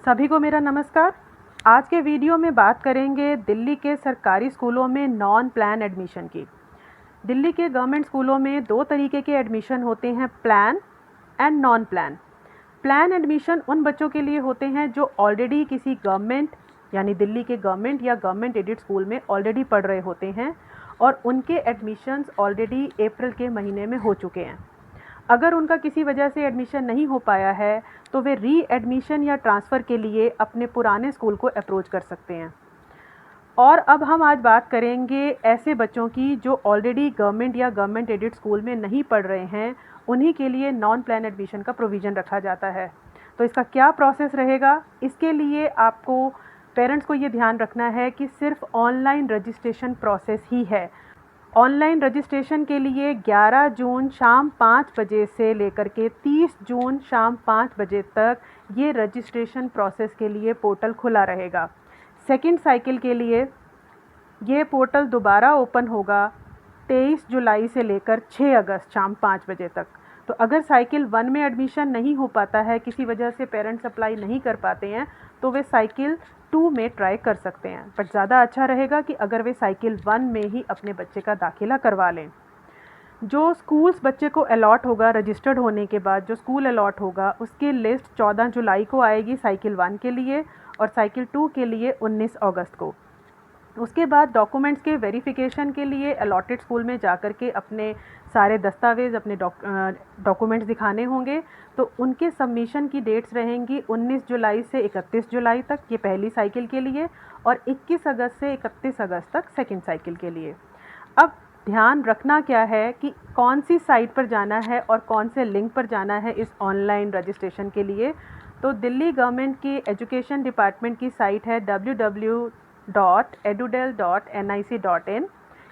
सभी को मेरा नमस्कार। आज के वीडियो में बात करेंगे दिल्ली के सरकारी स्कूलों में नॉन प्लान एडमिशन की। दिल्ली के गवर्नमेंट स्कूलों में दो तरीके के एडमिशन होते हैं, plan and non plan. Plan admission उन बच्चों के लिए होते हैं जो ऑलरेडी किसी गवर्नमेंट यानी दिल्ली के गवर्नमेंट या गवर्नमेंट एडेड स्कूल में ऑलरेडी पढ़ रहे होते हैं और उनके एडमिशन्स ऑलरेडी अप्रैल के महीने में हो चुके हैं। अगर उनका किसी वजह से एडमिशन नहीं हो पाया है तो वे री एडमिशन या ट्रांसफ़र के लिए अपने पुराने स्कूल को अप्रोच कर सकते हैं। और अब हम आज बात करेंगे ऐसे बच्चों की जो ऑलरेडी गवर्नमेंट या गवर्नमेंट एडेड स्कूल में नहीं पढ़ रहे हैं, उन्हीं के लिए नॉन प्लान एडमिशन का प्रोविज़न रखा जाता है। तो इसका क्या प्रोसेस रहेगा, इसके लिए आपको पेरेंट्स को ये ध्यान रखना है कि सिर्फ ऑनलाइन रजिस्ट्रेशन प्रोसेस ही है। ऑनलाइन रजिस्ट्रेशन के लिए 11 जून शाम 5 बजे से लेकर के 30 जून शाम 5 बजे तक ये रजिस्ट्रेशन प्रोसेस के लिए पोर्टल खुला रहेगा। सेकंड साइकिल के लिए ये पोर्टल दोबारा ओपन होगा 23 जुलाई से लेकर 6 अगस्त शाम 5 बजे तक। तो अगर साइकिल 1 में एडमिशन नहीं हो पाता है, किसी वजह से पेरेंट्स अप्लाई नहीं कर पाते हैं, तो वे साइकिल 2 में ट्राई कर सकते हैं। बट ज़्यादा अच्छा रहेगा कि अगर वे साइकिल 1 में ही अपने बच्चे का दाखिला करवा लें। जो स्कूल्स बच्चे को अलॉट होगा, रजिस्टर्ड होने के बाद जो स्कूल अलॉट होगा उसकी लिस्ट 14 जुलाई को आएगी साइकिल 1 के लिए और साइकिल 2 के लिए 19 अगस्त को। उसके बाद डॉक्यूमेंट्स के वेरिफिकेशन के लिए अलॉटेड स्कूल में जाकर के अपने सारे दस्तावेज़, अपने डॉक्यूमेंट्स दिखाने होंगे। तो उनके सबमिशन की डेट्स रहेंगी 19 जुलाई से 31 जुलाई तक, ये पहली साइकिल के लिए, और 21 अगस्त से 31 अगस्त तक सेकंड साइकिल के लिए। अब ध्यान रखना क्या है कि कौन सी साइट पर जाना है और कौन से लिंक पर जाना है इस ऑनलाइन रजिस्ट्रेशन के लिए। तो दिल्ली गवर्नमेंट की एजुकेशन डिपार्टमेंट की साइट है www.edudel.nic.in।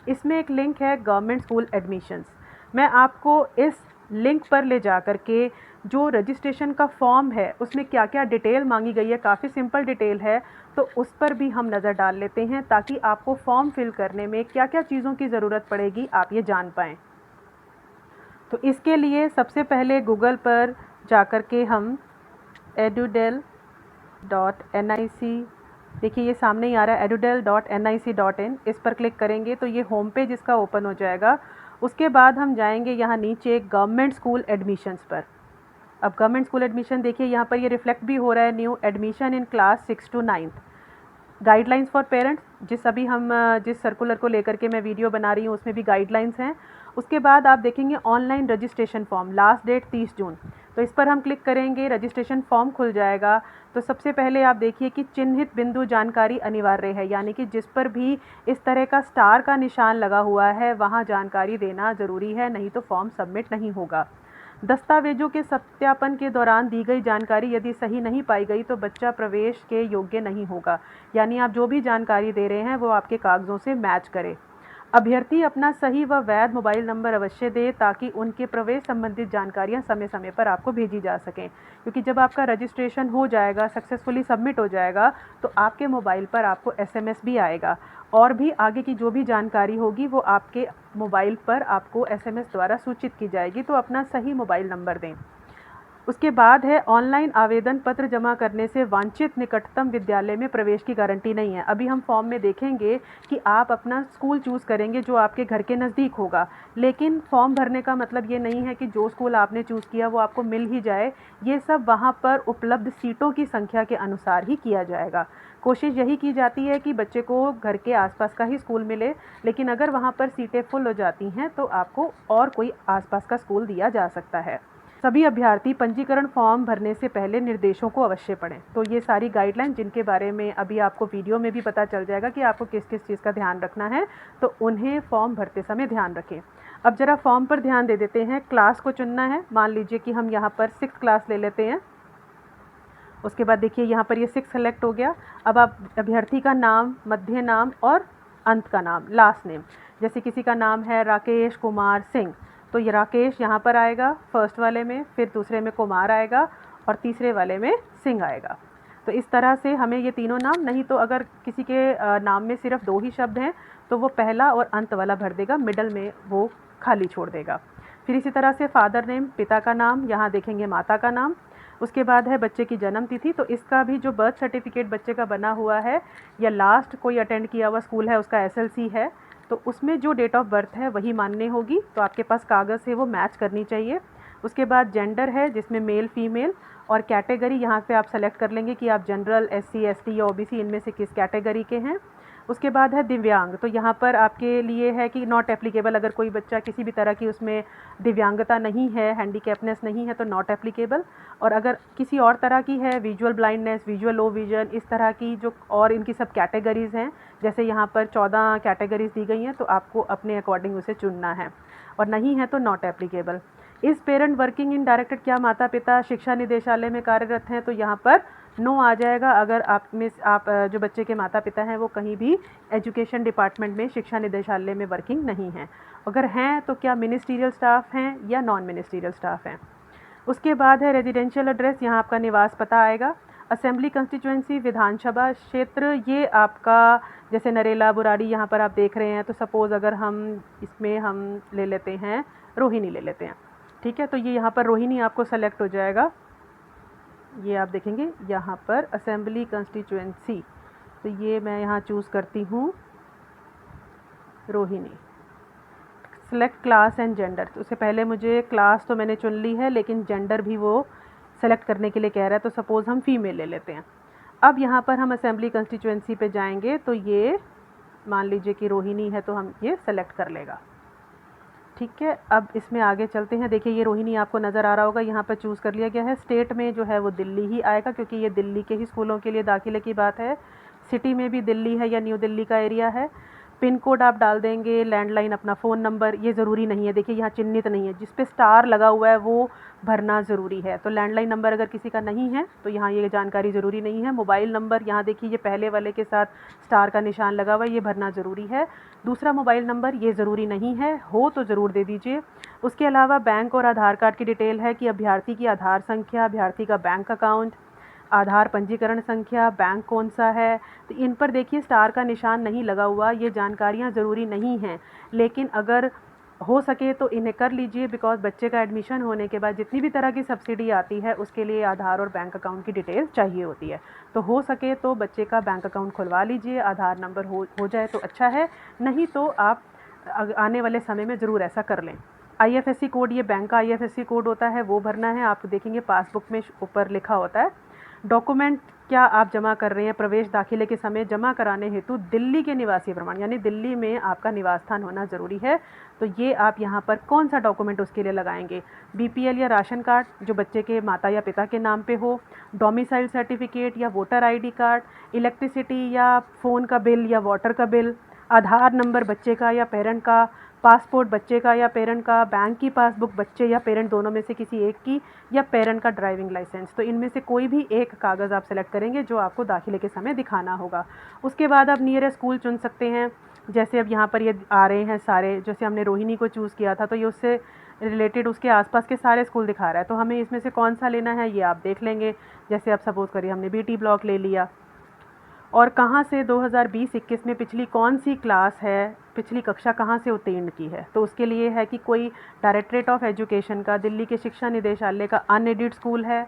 इसमें एक लिंक है गवर्नमेंट स्कूल एडमिशन्स। मैं आपको इस लिंक पर ले जा कर के जो रजिस्ट्रेशन का फॉर्म है उसमें क्या क्या डिटेल मांगी गई है, काफ़ी सिंपल डिटेल है, तो उस पर भी हम नज़र डाल लेते हैं ताकि आपको फॉर्म फिल करने में क्या क्या चीज़ों की ज़रूरत पड़ेगी आप ये जान पाएँ। तो इसके लिए सबसे पहले गूगल पर जाकर के हम edudel.nic, देखिए ये सामने ही आ रहा है edudel.nic.in, इस पर क्लिक करेंगे तो ये होम पेज इसका ओपन हो जाएगा। उसके बाद हम जाएंगे यहाँ नीचे गवर्नमेंट स्कूल एडमिशन्स पर। अब गवर्नमेंट स्कूल एडमिशन देखिए यहाँ पर ये रिफ्लेक्ट भी हो रहा है, new admission in class 6 to 9, guidelines for parents. जिस सर्कुलर को लेकर के मैं वीडियो बना रही हूँ उसमें भी गाइडलाइंस हैं। उसके बाद आप देखेंगे online registration form, last date 30 June. तो इस पर हम क्लिक करेंगे, रजिस्ट्रेशन फॉर्म खुल जाएगा। तो सबसे पहले आप देखिए कि चिन्हित बिंदु जानकारी अनिवार्य है, यानी कि जिस पर भी इस तरह का स्टार का निशान लगा हुआ है वहाँ जानकारी देना ज़रूरी है, नहीं तो फॉर्म सबमिट नहीं होगा। दस्तावेजों के सत्यापन के दौरान दी गई जानकारी यदि सही नहीं पाई गई तो बच्चा प्रवेश के योग्य नहीं होगा, यानी आप जो भी जानकारी दे रहे हैं वो आपके कागज़ों से मैच करे। अभ्यर्थी अपना सही व वैध मोबाइल नंबर अवश्य दे ताकि उनके प्रवेश संबंधित जानकारियां समय समय पर आपको भेजी जा सकें, क्योंकि जब आपका रजिस्ट्रेशन हो जाएगा, सक्सेसफुली सबमिट हो जाएगा, तो आपके मोबाइल पर आपको एसएमएस भी आएगा और भी आगे की जो भी जानकारी होगी वो आपके मोबाइल पर आपको एसएमएस द्वारा सूचित की जाएगी। तो अपना सही मोबाइल नंबर दें। उसके बाद है ऑनलाइन आवेदन पत्र जमा करने से वांछित निकटतम विद्यालय में प्रवेश की गारंटी नहीं है। अभी हम फॉर्म में देखेंगे कि आप अपना स्कूल चूज़ करेंगे जो आपके घर के नज़दीक होगा, लेकिन फॉर्म भरने का मतलब ये नहीं है कि जो स्कूल आपने चूज़ किया वो आपको मिल ही जाए। ये सब वहाँ पर उपलब्ध सीटों की संख्या के अनुसार ही किया जाएगा। कोशिश यही की जाती है कि बच्चे को घर के आसपास का ही स्कूल मिले, लेकिन अगर वहाँ पर सीटें फुल हो जाती हैं तो आपको और कोई आसपास का स्कूल दिया जा सकता है। सभी अभ्यर्थी पंजीकरण फॉर्म भरने से पहले निर्देशों को अवश्य पढ़ें। तो ये सारी गाइडलाइन जिनके बारे में अभी आपको वीडियो में भी पता चल जाएगा कि आपको किस किस चीज़ का ध्यान रखना है, तो उन्हें फॉर्म भरते समय ध्यान रखें। अब ज़रा फॉर्म पर ध्यान दे देते हैं। क्लास को चुनना है, मान लीजिए कि हम यहाँ पर 6th क्लास ले लेते हैं। उसके बाद देखिए यहाँ पर ये 6 सेलेक्ट हो गया। अब आप अभ्यर्थी का नाम, मध्य नाम और अंत का नाम, लास्ट नेम, जैसे किसी का नाम है राकेश कुमार सिंह, तो ये राकेश यहाँ पर आएगा फर्स्ट वाले में, फिर दूसरे में कुमार आएगा और तीसरे वाले में सिंह आएगा। तो इस तरह से हमें ये तीनों नाम, नहीं तो अगर किसी के नाम में सिर्फ 2 ही शब्द हैं तो वो पहला और अंत वाला भर देगा, मिडल में वो खाली छोड़ देगा। फिर इसी तरह से फादर नेम, पिता का नाम, यहाँ देखेंगे माता का नाम, उसके बाद है बच्चे की जन्म तिथि, तो इसका भी जो बर्थ सर्टिफिकेट बच्चे का बना हुआ है या लास्ट कोई अटेंड किया हुआ स्कूल है उसका SLC है, तो उसमें जो डेट ऑफ बर्थ है वही माननी होगी। तो आपके पास कागज़ है वो मैच करनी चाहिए। उसके बाद जेंडर है जिसमें मेल फीमेल, और कैटेगरी यहाँ पे आप सेलेक्ट कर लेंगे कि आप जनरल, SC ST या OBC इनमें से किस कैटेगरी के हैं। उसके बाद है दिव्यांग, तो यहाँ पर आपके लिए है कि नॉट एप्लीकेबल, अगर कोई बच्चा किसी भी तरह की उसमें दिव्यांगता नहीं है, हैंडीकैपनेस नहीं है तो नॉट एप्लीकेबल। और अगर किसी और तरह की है, visual blindness, visual low vision, इस तरह की जो और इनकी सब कैटेगरीज़ हैं, जैसे यहाँ पर 14 कैटेगरीज दी गई हैं, तो आपको अपने अकॉर्डिंग उसे चुनना है, और नहीं है तो नॉट एप्लीकेबल। इस पेरेंट वर्किंग इन डायरेक्टेड, क्या माता पिता शिक्षा निदेशालय में कार्यरत हैं, तो यहाँ पर नो आ जाएगा। अगर आप जो बच्चे के माता पिता हैं वो कहीं भी एजुकेशन डिपार्टमेंट में, शिक्षा निदेशालय में वर्किंग नहीं हैं। अगर हैं तो क्या मिनिस्ट्रियल स्टाफ हैं या नॉन मिनिस्ट्रियल स्टाफ हैं। उसके बाद है रेजिडेंशियल एड्रेस, यहाँ आपका निवास पता आएगा। असेंबली कंस्टिट्यूएंसी, विधानसभा क्षेत्र, ये आपका जैसे नरेला, बुराड़ी यहाँ पर आप देख रहे हैं, तो सपोज़ अगर हम इसमें हम ले लेते हैं रोहिणी ले लेते हैं, ठीक है, तो ये यहाँ पर रोहिणी आपको सेलेक्ट हो जाएगा। ये आप देखेंगे यहाँ पर असेंबली कंस्टिट्यूएंसी, तो ये मैं यहाँ चूज़ करती हूँ Rohini. Select class and gender, तो उससे पहले मुझे क्लास तो मैंने चुन ली है, लेकिन जेंडर भी वो सेलेक्ट करने के लिए कह रहा है, तो सपोज़ हम फीमेल ले लेते हैं। अब यहाँ पर हम असेंबली कंस्टिट्यूएंसी पे जाएंगे, तो ये मान लीजिए कि रोहिणी है, तो हम ये सेलेक्ट कर लेगा, ठीक है। अब इसमें आगे चलते हैं। देखिए ये रोहिणी आपको नज़र आ रहा होगा, यहाँ पर चूज़ कर लिया गया है। स्टेट में जो है वो दिल्ली ही आएगा, क्योंकि ये दिल्ली के ही स्कूलों के लिए दाखिले की बात है। सिटी में भी दिल्ली है या न्यू दिल्ली का एरिया है। पिन कोड आप डाल देंगे, लैंडलाइन अपना फ़ोन नंबर, ये ज़रूरी नहीं है, देखिए यहाँ चिन्हित नहीं है, जिस पे स्टार लगा हुआ है वो भरना ज़रूरी है। तो लैंडलाइन नंबर अगर किसी का नहीं है तो यहाँ ये जानकारी ज़रूरी नहीं है। मोबाइल नंबर, यहाँ देखिए ये पहले वाले के साथ स्टार का निशान लगा हुआ है, ये भरना ज़रूरी है। दूसरा मोबाइल नंबर ये ज़रूरी नहीं है, हो तो ज़रूर दे दीजिए। उसके अलावा बैंक और आधार कार्ड की डिटेल है कि अभ्यर्थी की आधार संख्या, अभ्यर्थी का बैंक अकाउंट, आधार पंजीकरण संख्या, बैंक कौन सा है, तो इन पर देखिए स्टार का निशान नहीं लगा हुआ, ये जानकारियाँ ज़रूरी नहीं हैं, लेकिन अगर हो सके तो इन्हें कर लीजिए। बिकॉज बच्चे का एडमिशन होने के बाद जितनी भी तरह की सब्सिडी आती है उसके लिए आधार और बैंक अकाउंट की डिटेल चाहिए होती है, तो हो सके तो बच्चे का बैंक अकाउंट खुलवा लीजिए, आधार नंबर हो जाए तो अच्छा है, नहीं तो आप आने वाले समय में ज़रूर ऐसा कर लें। IFSC कोड, ये बैंक का IFSC कोड होता है, वो भरना है। आप देखेंगे पासबुक में ऊपर लिखा होता है। डॉक्यूमेंट क्या आप जमा कर रहे हैं प्रवेश दाखिले के समय, जमा कराने हेतु दिल्ली के निवासी प्रमाण, यानी दिल्ली में आपका निवास स्थान होना ज़रूरी है। तो ये आप यहाँ पर कौन सा डॉक्यूमेंट उसके लिए लगाएंगे, BPL या राशन कार्ड जो बच्चे के माता या पिता के नाम पे हो, डोमिसाइल सर्टिफिकेट या वोटर ID कार्ड, इलेक्ट्रिसिटी या फ़ोन का बिल या वाटर का बिल, आधार नंबर बच्चे का या पेरेंट का, पासपोर्ट बच्चे का या पेरेंट का, बैंक की पासबुक बच्चे या पेरेंट दोनों में से किसी एक की, या पेरेंट का ड्राइविंग लाइसेंस। तो इनमें से कोई भी एक कागज़ आप सेलेक्ट करेंगे जो आपको दाखिले के समय दिखाना होगा। उसके बाद आप नियरेस्ट स्कूल चुन सकते हैं। जैसे अब यहाँ पर ये आ रहे हैं सारे, जैसे हमने रोहिणी को चूज़ किया था तो ये उससे रिलेटेड उसके आसपास के सारे स्कूल दिखा रहा है, तो हमें इसमें से कौन सा लेना है ये आप देख लेंगे। जैसे आप सपोज़ करिए हमने BT ब्लॉक ले लिया, और कहाँ से 2020-21 में पिछली कौन सी क्लास है, पिछली कक्षा कहाँ से उत्तीर्ण की है, तो उसके लिए है कि कोई डायरेक्टरेट ऑफ एजुकेशन का, दिल्ली के शिक्षा निदेशालय का अनएडेड स्कूल है,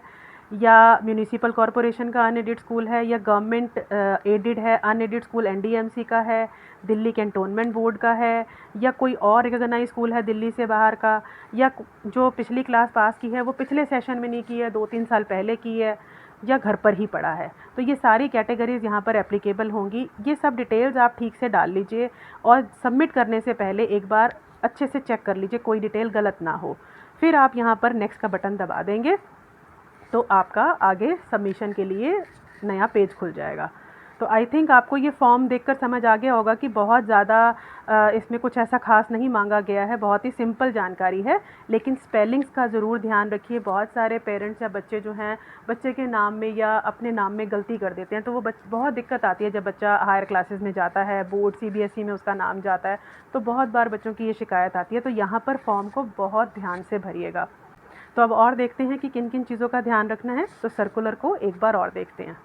या म्यूनिसिपल कॉरपोरेशन का अनएडेड स्कूल है, या गवर्नमेंट एडेड है अनएडेड स्कूल NDMC का है, दिल्ली कैंटोनमेंट बोर्ड का है, या कोई और रिकॉग्नाइज स्कूल है दिल्ली से बाहर का, या जो पिछली क्लास पास की है वो पिछले सेशन में नहीं की है, 2-3 साल पहले की है, या घर पर ही पड़ा है। तो ये सारी कैटेगरीज़ यहाँ पर एप्लीकेबल होंगी। ये सब डिटेल्स आप ठीक से डाल लीजिए, और सबमिट करने से पहले एक बार अच्छे से चेक कर लीजिए कोई डिटेल गलत ना हो। फिर आप यहाँ पर नेक्स्ट का बटन दबा देंगे तो आपका आगे सबमिशन के लिए नया पेज खुल जाएगा। तो आई थिंक आपको ये फॉर्म देखकर समझ आ गया होगा कि बहुत ज़्यादा इसमें कुछ ऐसा खास नहीं मांगा गया है, बहुत ही सिंपल जानकारी है, लेकिन स्पेलिंग्स का ज़रूर ध्यान रखिए। बहुत सारे पेरेंट्स या बच्चे जो हैं बच्चे के नाम में या अपने नाम में गलती कर देते हैं, तो वो बहुत दिक्कत आती है जब बच्चा हायर क्लासेस में जाता है, बोर्ड CBSE में उसका नाम जाता है, तो बहुत बार बच्चों की ये शिकायत आती है। तो यहाँ पर फॉर्म को बहुत ध्यान से भरिएगा। तो अब और देखते हैं कि किन किन चीज़ों का ध्यान रखना है, तो सर्कुलर को एक बार और देखते हैं।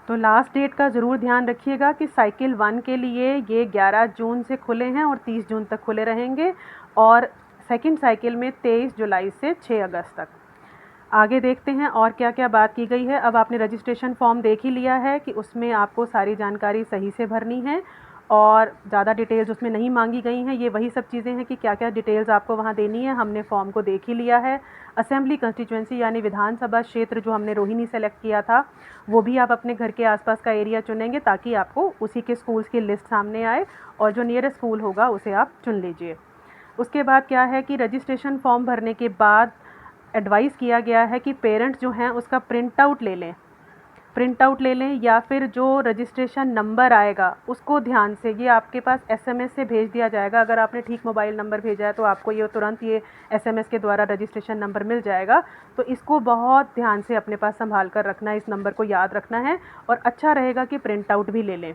तो लास्ट डेट का ज़रूर ध्यान रखिएगा कि साइकिल 1 के लिए ये 11 जून से खुले हैं और 30 जून तक खुले रहेंगे, और सेकंड साइकिल में 23 जुलाई से 6 अगस्त तक। आगे देखते हैं और क्या क्या बात की गई है। अब आपने रजिस्ट्रेशन फॉर्म देख ही लिया है कि उसमें आपको सारी जानकारी सही से भरनी है और ज़्यादा डिटेल्स उसमें नहीं मांगी गई हैं। ये वही सब चीज़ें हैं कि क्या क्या डिटेल्स आपको वहाँ देनी है, हमने फॉर्म को देख ही लिया है। असेंबली कंस्टिट्यूंसी यानी विधानसभा क्षेत्र जो हमने रोहिणी सेलेक्ट किया था, वो भी आप अपने घर के आसपास का एरिया चुनेंगे ताकि आपको उसी के स्कूल्स की लिस्ट सामने आए और जो नियरेस्ट स्कूल होगा उसे आप चुन लीजिए। उसके बाद क्या है कि रजिस्ट्रेशन फॉर्म भरने के बाद एडवाइस किया गया है कि पेरेंट्स जो हैं उसका प्रिंट आउट ले लें या फिर जो रजिस्ट्रेशन नंबर आएगा उसको ध्यान से, ये आपके पास एसएमएस से भेज दिया जाएगा। अगर आपने ठीक मोबाइल नंबर भेजा है तो आपको ये तुरंत ये एसएमएस के द्वारा रजिस्ट्रेशन नंबर मिल जाएगा। तो इसको बहुत ध्यान से अपने पास संभाल कर रखना है, इस नंबर को याद रखना है और अच्छा रहेगा कि प्रिंट आउट भी ले लें।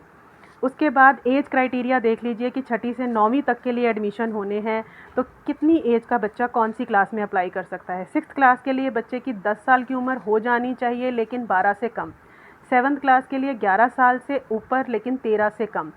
उसके बाद एज क्राइटेरिया देख लीजिए कि छठी से 9वीं तक के लिए एडमिशन होने हैं तो कितनी एज का बच्चा कौन सी क्लास में अप्लाई कर सकता है। 6th क्लास के लिए बच्चे की 10 साल की उम्र हो जानी चाहिए लेकिन 12 से कम। 7th क्लास के लिए 11 साल से ऊपर लेकिन 13 से कम।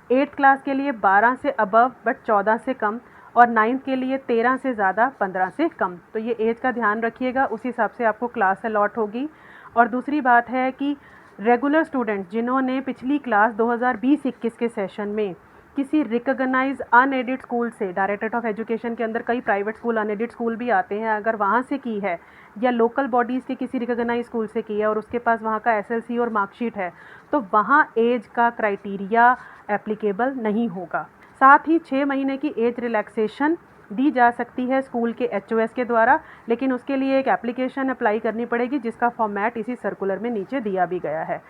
8th क्लास के लिए 12 से अबव बट 14 से कम। और 9th के लिए 13 से ज़्यादा 15 से कम। तो ये एज का ध्यान रखिएगा, उस हिसाब से आपको क्लास अलॉट होगी। और दूसरी बात है कि रेगुलर स्टूडेंट जिन्होंने पिछली क्लास 2020-21 के सेशन में किसी रिकॉग्नाइज अनएडेड स्कूल से, डायरेक्टरेट ऑफ एजुकेशन के अंदर कई प्राइवेट स्कूल अनएडेड स्कूल भी आते हैं, अगर वहाँ से की है या लोकल बॉडीज़ के किसी रिकॉग्नाइज स्कूल से की है और उसके पास वहाँ का एसएलसी और मार्कशीट है तो वहाँ एज का क्राइटेरिया एप्लीकेबल नहीं होगा। साथ ही 6 महीने की एज रिलैक्सेशन दी जा सकती है स्कूल के एचओएस के द्वारा, लेकिन उसके लिए एक एप्लीकेशन अप्लाई करनी पड़ेगी जिसका फॉर्मेट इसी सर्कुलर में नीचे दिया भी गया है।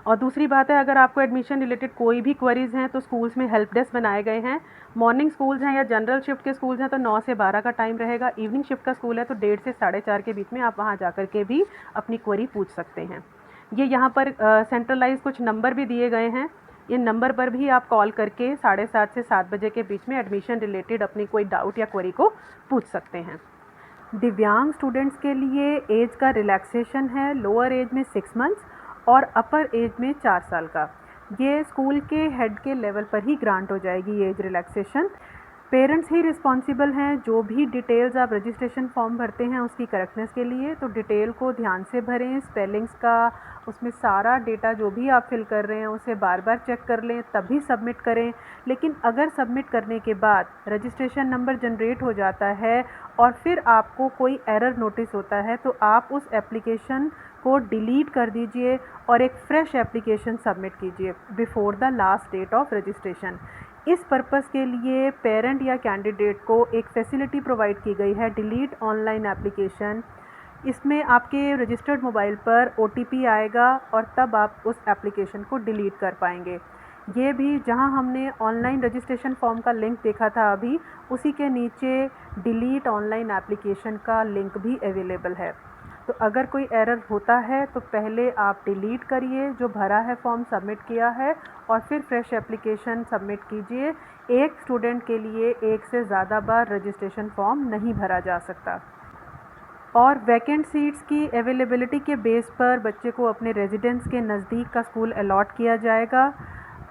और दूसरी बात है, अगर आपको एडमिशन रिलेटेड कोई भी क्वेरीज़ हैं तो स्कूल्स में हेल्प डेस्क बनाए गए हैं। मॉर्निंग स्कूल्स हैं या जनरल शिफ्ट के स्कूल्स हैं तो 9 से 12 का टाइम रहेगा। इवनिंग शिफ्ट का स्कूल है तो 1:30 से 4:30 के बीच में आप वहाँ जा कर के भी अपनी क्वेरी पूछ सकते हैं। ये यहाँ पर सेंट्रलाइज कुछ नंबर भी दिए गए हैं, इन नंबर पर भी आप कॉल करके 7:30 से 7 बजे के बीच में एडमिशन रिलेटेड अपनी कोई डाउट या क्वेरी को पूछ सकते हैं। दिव्यांग स्टूडेंट्स के लिए एज का रिलैक्सेशन है, लोअर एज में 6 मंथ्स और अपर एज में 4 साल का। ये स्कूल के हेड के लेवल पर ही ग्रांट हो जाएगी एज रिलैक्सेशन। पेरेंट्स ही रिस्पॉन्सिबल हैं, जो भी डिटेल्स आप रजिस्ट्रेशन फॉर्म भरते हैं उसकी करेक्टनेस के लिए तो डिटेल को ध्यान से भरें, स्पेलिंग्स का, उसमें सारा डेटा जो भी आप फिल कर रहे हैं उसे बार बार चेक कर लें तभी सबमिट करें। लेकिन अगर सबमिट करने के बाद रजिस्ट्रेशन नंबर जनरेट हो जाता है और फिर आपको कोई एरर नोटिस होता है तो आप उस एप्लीकेशन को डिलीट कर दीजिए और एक फ्रेश एप्लीकेशन सबमिट कीजिए before the last date of registration. इस पर्पस के लिए पेरेंट या कैंडिडेट को एक फैसिलिटी प्रोवाइड की गई है, डिलीट ऑनलाइन एप्लीकेशन। इसमें आपके रजिस्टर्ड मोबाइल पर OTP आएगा और तब आप उस एप्लीकेशन को डिलीट कर पाएंगे। ये भी जहां हमने ऑनलाइन रजिस्ट्रेशन फॉर्म का लिंक देखा था अभी, उसी के नीचे डिलीट ऑनलाइन एप्लीकेशन का लिंक भी अवेलेबल है। तो अगर कोई एरर होता है तो पहले आप डिलीट करिए जो भरा है फॉर्म, सबमिट किया है, और फिर फ्रेश एप्लीकेशन सबमिट कीजिए। एक स्टूडेंट के लिए एक से ज़्यादा बार रजिस्ट्रेशन फॉर्म नहीं भरा जा सकता। और वैकेंट सीट्स की अवेलेबिलिटी के बेस पर बच्चे को अपने रेजिडेंस के नज़दीक का स्कूल अलॉट किया जाएगा।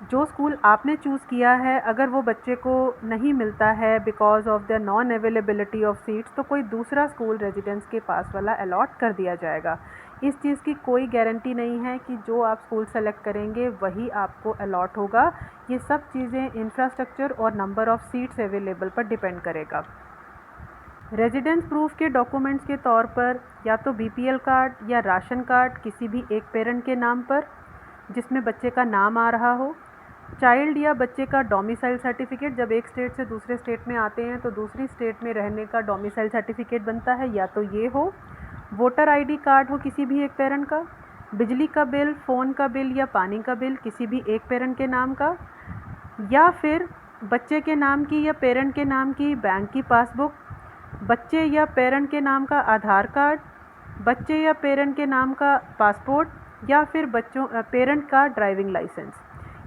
जो स्कूल आपने चूज़ किया है अगर वो बच्चे को नहीं मिलता है because of the non availability of seats तो कोई दूसरा स्कूल रेजिडेंस के पास वाला अलॉट कर दिया जाएगा। इस चीज़ की कोई गारंटी नहीं है कि जो आप स्कूल सेलेक्ट करेंगे वही आपको अलॉट होगा। ये सब चीज़ें इंफ्रास्ट्रक्चर और नंबर ऑफ़ सीट्स अवेलेबल पर डिपेंड करेगा। रेजिडेंस प्रूफ के डॉक्यूमेंट्स के तौर पर या तो BPL कार्ड या राशन कार्ड किसी भी एक पेरेंट के नाम पर जिसमें बच्चे का नाम आ रहा हो, चाइल्ड या बच्चे का डोमिसाइल सर्टिफिकेट, जब एक स्टेट से दूसरे स्टेट में आते हैं तो दूसरी स्टेट में रहने का डोमिसाइल सर्टिफिकेट बनता है, या तो ये हो, वोटर ID कार्ड हो किसी भी एक पेरेंट का, बिजली का बिल, फ़ोन का बिल या पानी का बिल किसी भी एक पेरेंट के नाम का, या फिर बच्चे के नाम की या पेरेंट के नाम की बैंक की पासबुक, बच्चे या पेरेंट के नाम का आधार कार्ड, बच्चे या पेरेंट के नाम का पासपोर्ट, या फिर पेरेंट का ड्राइविंग लाइसेंस।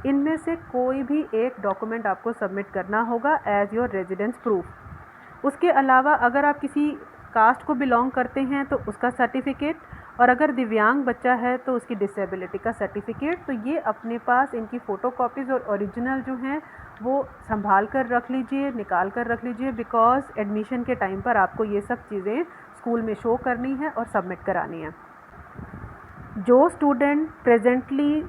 इनमें से कोई भी एक डॉक्यूमेंट आपको सबमिट करना होगा एज योर रेजिडेंस प्रूफ। उसके अलावा अगर आप किसी कास्ट को बिलोंग करते हैं तो उसका सर्टिफिकेट, और अगर दिव्यांग बच्चा है तो उसकी डिसेबिलिटी का सर्टिफिकेट। तो ये अपने पास इनकी फ़ोटोकॉपीज़ और ओरिजिनल जो हैं वो संभाल कर रख लीजिए, निकाल कर रख लीजिए, बिकॉज़ एडमिशन के टाइम पर आपको ये सब चीज़ें स्कूल में शो करनी है और सबमिट करानी है। जो स्टूडेंट प्रेजेंटली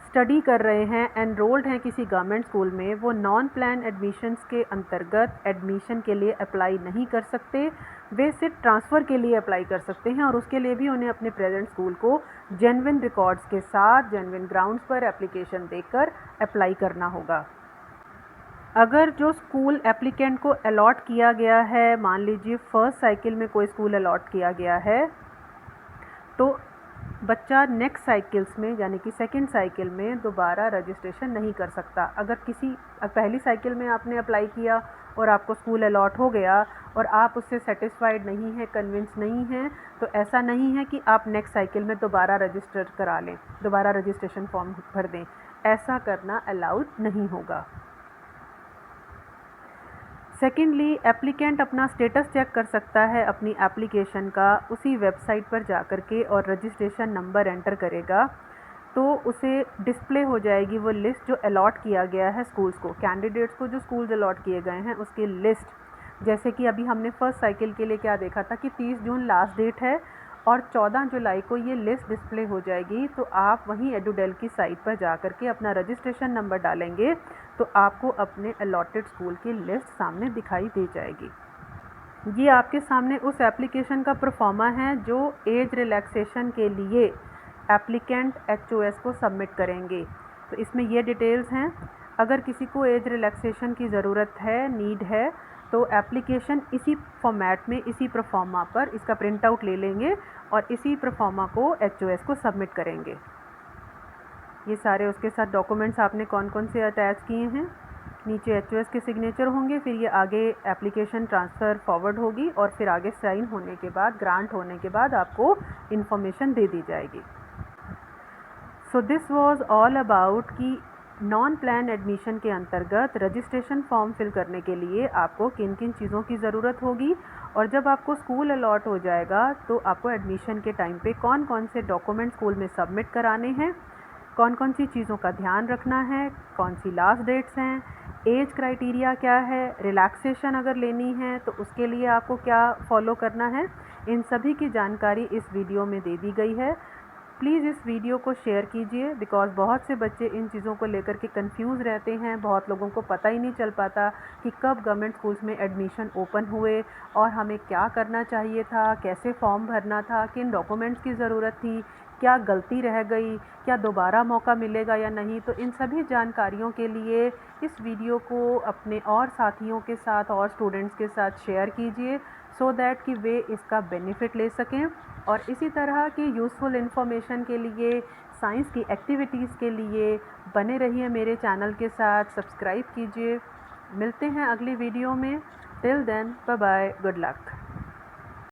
स्टडी कर रहे हैं, एनरोल्ड हैं किसी गवर्नमेंट स्कूल में, वो नॉन प्लान एडमिशन्स के अंतर्गत एडमिशन के लिए अप्लाई नहीं कर सकते। वे सिर्फ ट्रांसफ़र के लिए अप्लाई कर सकते हैं और उसके लिए भी उन्हें अपने प्रेजेंट स्कूल को जेन्युइन रिकॉर्ड्स के साथ जेन्युइन ग्राउंड्स पर एप्लीकेशन देकर अप्लाई करना होगा। अगर जो स्कूल एप्लीकेंट को अलॉट किया गया है, मान लीजिए फर्स्ट साइकिल में कोई स्कूल अलॉट किया गया है, तो बच्चा नेक्स्ट साइकिल्स में यानी कि सेकंड साइकिल में दोबारा रजिस्ट्रेशन नहीं कर सकता। अगर किसी पहली साइकिल में आपने अप्लाई किया और आपको स्कूल अलॉट हो गया और आप उससे सेटिस्फाइड नहीं हैं, कन्विंस नहीं हैं, तो ऐसा नहीं है कि आप नेक्स्ट साइकिल में दोबारा रजिस्टर करा लें, दोबारा रजिस्ट्रेशन फॉर्म भर दें। ऐसा करना अलाउड नहीं होगा। सेकेंडली, एप्लीकेंट अपना स्टेटस चेक कर सकता है अपनी एप्लीकेशन का उसी वेबसाइट पर जा कर के, और रजिस्ट्रेशन नंबर एंटर करेगा तो उसे डिस्प्ले हो जाएगी वो लिस्ट जो अलॉट किया गया है स्कूल्स को, कैंडिडेट्स को जो स्कूल्स अलॉट किए गए हैं उसकी लिस्ट। जैसे कि अभी हमने फर्स्ट साइकिल के लिए क्या देखा था कि 30 जून लास्ट डेट है और 14 जुलाई को ये लिस्ट डिस्प्ले हो जाएगी। तो आप वहीं एडुडेल की साइट पर जा कर के अपना रजिस्ट्रेशन नंबर डालेंगे तो आपको अपने अलॉटेड स्कूल की लिस्ट सामने दिखाई दे जाएगी। ये आपके सामने उस एप्लीकेशन का प्रोफार्मा है जो एज रिलैक्सेशन के लिए एप्लीकेंट HOS को सबमिट करेंगे। तो इसमें ये डिटेल्स हैं। अगर किसी को एज रिलैक्सेशन की ज़रूरत है, नीड है, तो एप्लीकेशन इसी फॉर्मेट में, इसी प्रोफार्मा पर इसका प्रिंट आउट ले लेंगे और इसी प्रोफार्मा को HOS को सबमिट करेंगे। ये सारे उसके साथ डॉक्यूमेंट्स आपने कौन कौन से अटैच किए हैं, नीचे HOS के सिग्नेचर होंगे, फिर ये आगे एप्लीकेशन ट्रांसफ़र फॉरवर्ड होगी और फिर आगे साइन होने के बाद, ग्रांट होने के बाद आपको इन्फॉर्मेशन दे दी जाएगी। So this was all about कि नॉन प्लान एडमिशन के अंतर्गत रजिस्ट्रेशन फॉर्म फिल करने के लिए आपको किन किन चीज़ों की ज़रूरत होगी, और जब आपको स्कूल अलॉट हो जाएगा तो आपको एडमिशन के टाइम पे कौन कौन से डॉक्यूमेंट स्कूल में सबमिट कराने हैं, कौन कौन सी चीज़ों का ध्यान रखना है, कौन सी लास्ट डेट्स हैं, एज क्राइटेरिया क्या है, रिलैक्सेशन अगर लेनी है तो उसके लिए आपको क्या फॉलो करना है, इन सभी की जानकारी इस वीडियो में दे दी गई है। प्लीज़ इस वीडियो को शेयर कीजिए, बिकॉज़ बहुत से बच्चे इन चीज़ों को लेकर के कंफ्यूज रहते हैं। बहुत लोगों को पता ही नहीं चल पाता कि कब गवर्नमेंट स्कूल्स में एडमिशन ओपन हुए और हमें क्या करना चाहिए था, कैसे फॉर्म भरना था, किन डॉक्यूमेंट्स की ज़रूरत थी, क्या गलती रह गई, क्या दोबारा मौका मिलेगा या नहीं। तो इन सभी जानकारियों के लिए इस वीडियो को अपने और साथियों के साथ और स्टूडेंट्स के साथ शेयर कीजिए, सो दैट कि वे इसका बेनिफिट ले सकें। और इसी तरह की यूज़फुल इन्फॉर्मेशन के लिए, साइंस की एक्टिविटीज़ के लिए बने रहिए मेरे चैनल के साथ, सब्सक्राइब कीजिए। मिलते हैं अगली वीडियो में। Till then, bye bye, good luck.